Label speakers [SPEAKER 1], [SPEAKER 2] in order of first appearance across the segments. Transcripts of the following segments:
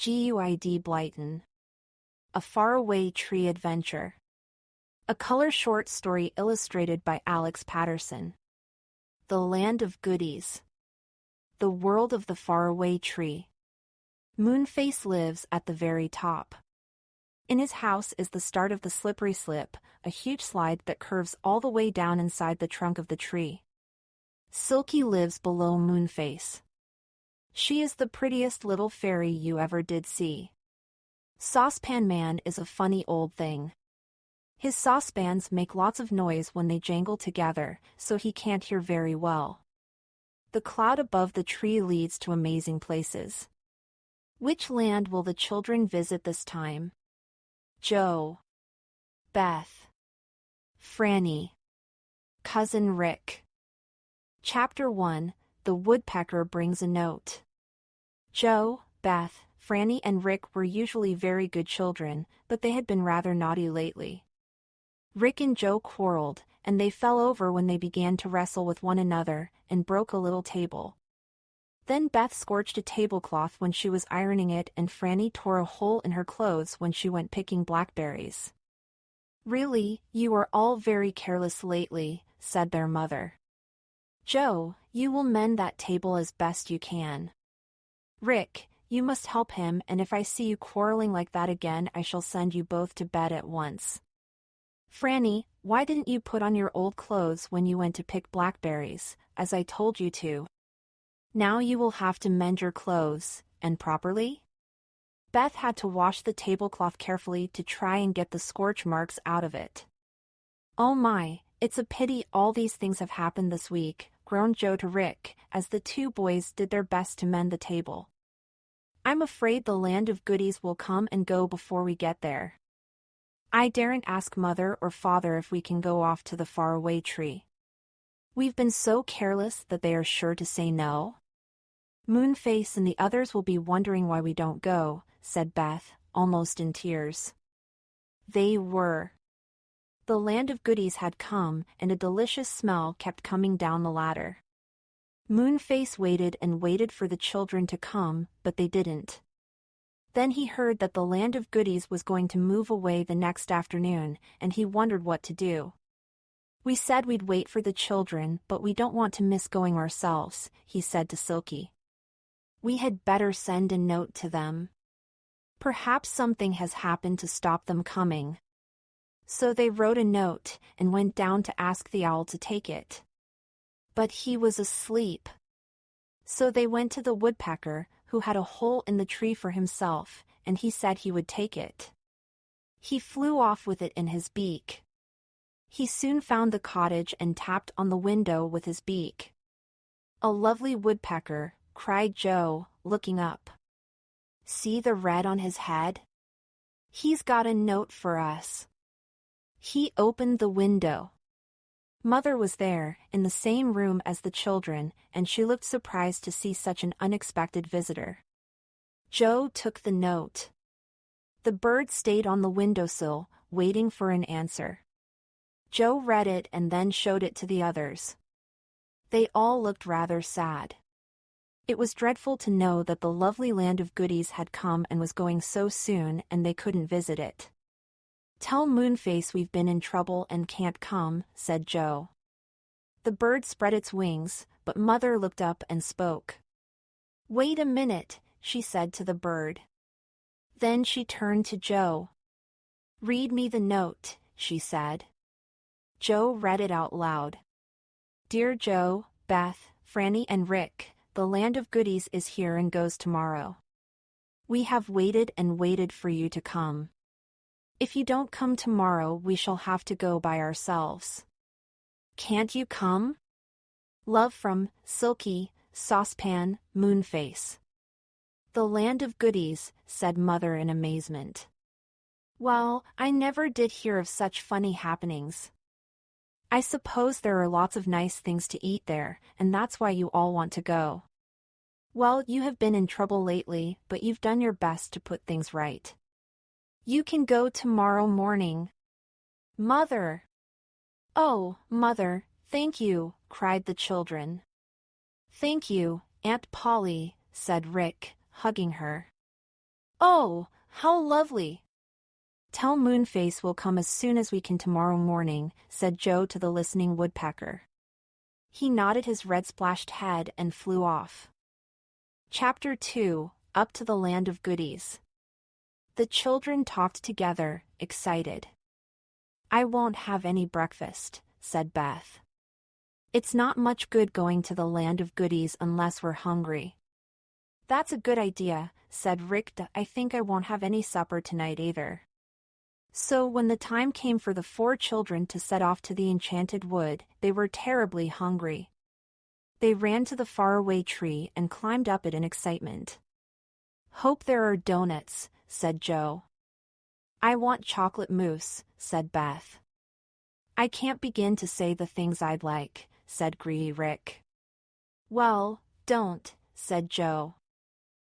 [SPEAKER 1] Enid Blyton. A Faraway Tree Adventure. A color short story illustrated by Alex Patterson. The Land of Goodies. The World of the Faraway Tree. Moonface lives at the very top. In his house is the start of the slippery slip, a huge slide that curves all the way down inside the trunk of the tree. Silky lives below Moonface. She is the prettiest little fairy you ever did see. Saucepan Man is a funny old thing. His saucepans make lots of noise when they jangle together, so he can't hear very well. The cloud above the tree leads to amazing places. Which land will the children visit this time? Joe, Beth, Franny, Cousin Rick. Chapter 1, The Woodpecker Brings a Note. Joe, Beth, Franny and Rick were usually very good children, but they had been rather naughty lately. Rick and Joe quarreled, and they fell over when they began to wrestle with one another, and broke a little table. Then Beth scorched a tablecloth when she was ironing it, and Franny tore a hole in her clothes when she went picking blackberries. "Really, you are all very careless lately," said their mother. "Joe, you will mend that table as best you can. Rick, you must help him, and if I see you quarreling like that again, I shall send you both to bed at once. Franny, why didn't you put on your old clothes when you went to pick blackberries, as I told you to? Now you will have to mend your clothes, and properly?" Beth had to wash the tablecloth carefully to try and get the scorch marks out of it. "Oh my, it's a pity all these things have happened this week," groaned Joe to Rick, as the two boys did their best to mend the table. "I'm afraid the Land of Goodies will come and go before we get there. I daren't ask Mother or Father if we can go off to the faraway tree. We've been so careless that they are sure to say no. Moonface and the others will be wondering why we don't go," said Beth, almost in tears. They were. The Land of Goodies had come, and a delicious smell kept coming down the ladder. Moonface waited and waited for the children to come, but they didn't. Then he heard that the Land of Goodies was going to move away the next afternoon, and he wondered what to do. "We said we'd wait for the children, but we don't want to miss going ourselves," he said to Silky. "We had better send a note to them. Perhaps something has happened to stop them coming." So they wrote a note, and went down to ask the owl to take it. But he was asleep. So they went to the woodpecker, who had a hole in the tree for himself, and he said he would take it. He flew off with it in his beak. He soon found the cottage and tapped on the window with his beak. "A lovely woodpecker," cried Joe, looking up. "See the red on his head? He's got a note for us." He opened the window. Mother was there, in the same room as the children, and she looked surprised to see such an unexpected visitor. Joe took the note. The bird stayed on the windowsill, waiting for an answer. Joe read it and then showed it to the others. They all looked rather sad. It was dreadful to know that the lovely Land of Goodies had come and was going so soon, and they couldn't visit it. "Tell Moonface we've been in trouble and can't come," said Joe. The bird spread its wings, but Mother looked up and spoke. "Wait a minute," she said to the bird. Then she turned to Joe. "Read me the note," she said. Joe read it out loud. "Dear Joe, Beth, Franny and Rick, the Land of Goodies is here and goes tomorrow. We have waited and waited for you to come. If you don't come tomorrow, we shall have to go by ourselves. Can't you come? Love from Silky, Saucepan, Moonface." "The Land of Goodies," said Mother in amazement. "Well, I never did hear of such funny happenings. I suppose there are lots of nice things to eat there, and that's why you all want to go. Well, you have been in trouble lately, but you've done your best to put things right. You can go tomorrow morning." "Mother!" "Oh, Mother, thank you," cried the children. "Thank you, Aunt Polly," said Rick, hugging her. Oh, how lovely! Tell Moonface we'll come as soon as we can tomorrow morning, said Joe to the listening woodpecker. He nodded his red-splashed head and flew off. Chapter 2, Up to the Land of Goodies. The children talked together, excited. I won't have any breakfast, said Beth. It's not much good going to the land of goodies unless we're hungry. That's a good idea, said Rick. I think I won't have any supper tonight either. So when the time came for the 4 children to set off to the enchanted wood, they were terribly hungry. They ran to the faraway tree and climbed up it in excitement. Hope there are donuts, said Joe. I want chocolate mousse, said Beth. I can't begin to say the things I'd like, said greedy Rick. Well, don't, said Joe.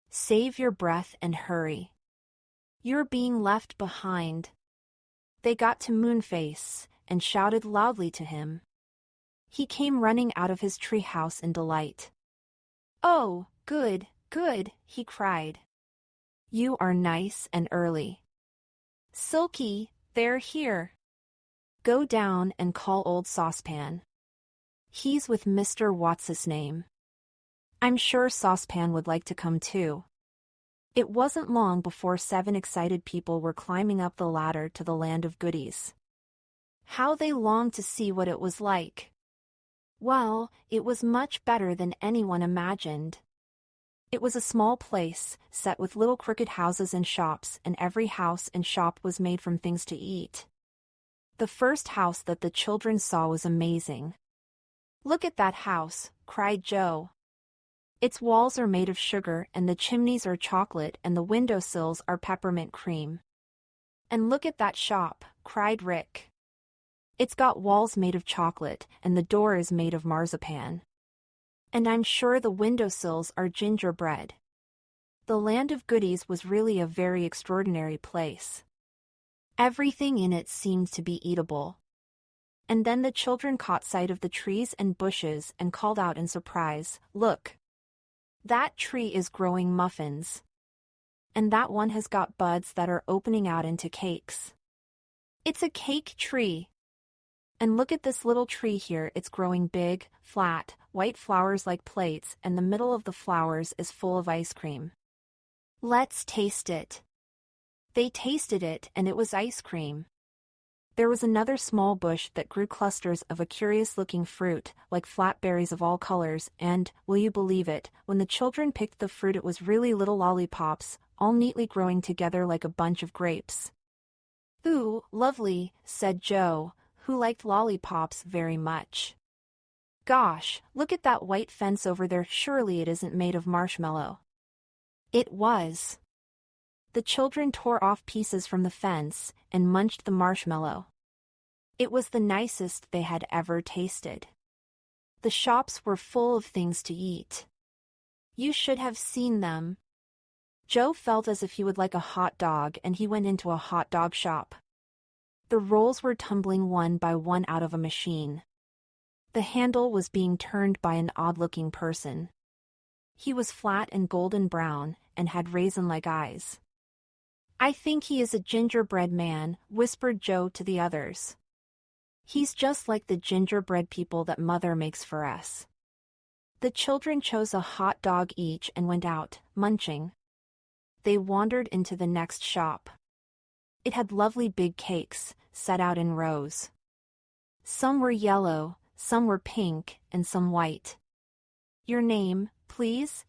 [SPEAKER 1] Save your breath and hurry. You're being left behind. They got to Moonface and shouted loudly to him. He came running out of his treehouse in delight. Oh, good, good, he cried. You are nice and early. Silky, they're here. Go down and call old Saucepan. He's with Mr. What's-his-name. I'm sure Saucepan would like to come too. It wasn't long before 7 excited people were climbing up the ladder to the land of goodies. How they longed to see what it was like. Well, it was much better than anyone imagined. It was a small place, set with little crooked houses and shops, and every house and shop was made from things to eat. The first house that the children saw was amazing. Look at that house, cried Joe. Its walls are made of sugar and the chimneys are chocolate and the windowsills are peppermint cream. And look at that shop, cried Rick. It's got walls made of chocolate and the door is made of marzipan. And I'm sure the windowsills are gingerbread. The land of goodies was really a very extraordinary place. Everything in it seemed to be eatable. And then the children caught sight of the trees and bushes and called out in surprise, Look! That tree is growing muffins. And that one has got buds that are opening out into cakes. It's a cake tree. And look at this little tree here, it's growing big, flat, white flowers like plates, and the middle of the flowers is full of ice cream. Let's taste it. They tasted it and it was ice cream. There was another small bush that grew clusters of a curious-looking fruit, like flat berries of all colors, and, will you believe it, when the children picked the fruit it was really little lollipops, all neatly growing together like a bunch of grapes. Ooh, lovely, said Joe, who liked lollipops very much. Gosh, look at that white fence over there, surely it isn't made of marshmallow. It was. The children tore off pieces from the fence and munched the marshmallow. It was the nicest they had ever tasted. The shops were full of things to eat. You should have seen them. Joe felt as if he would like a hot dog and he went into a hot dog shop. The rolls were tumbling one by one out of a machine. The handle was being turned by an odd-looking person. He was flat and golden brown and had raisin-like eyes. I think he is a gingerbread man, whispered Joe to the others. He's just like the gingerbread people that Mother makes for us. The children chose a hot dog each and went out, munching. They wandered into the next shop. It had lovely big cakes, set out in rows. Some were yellow, some were pink, and some white. Your name, please?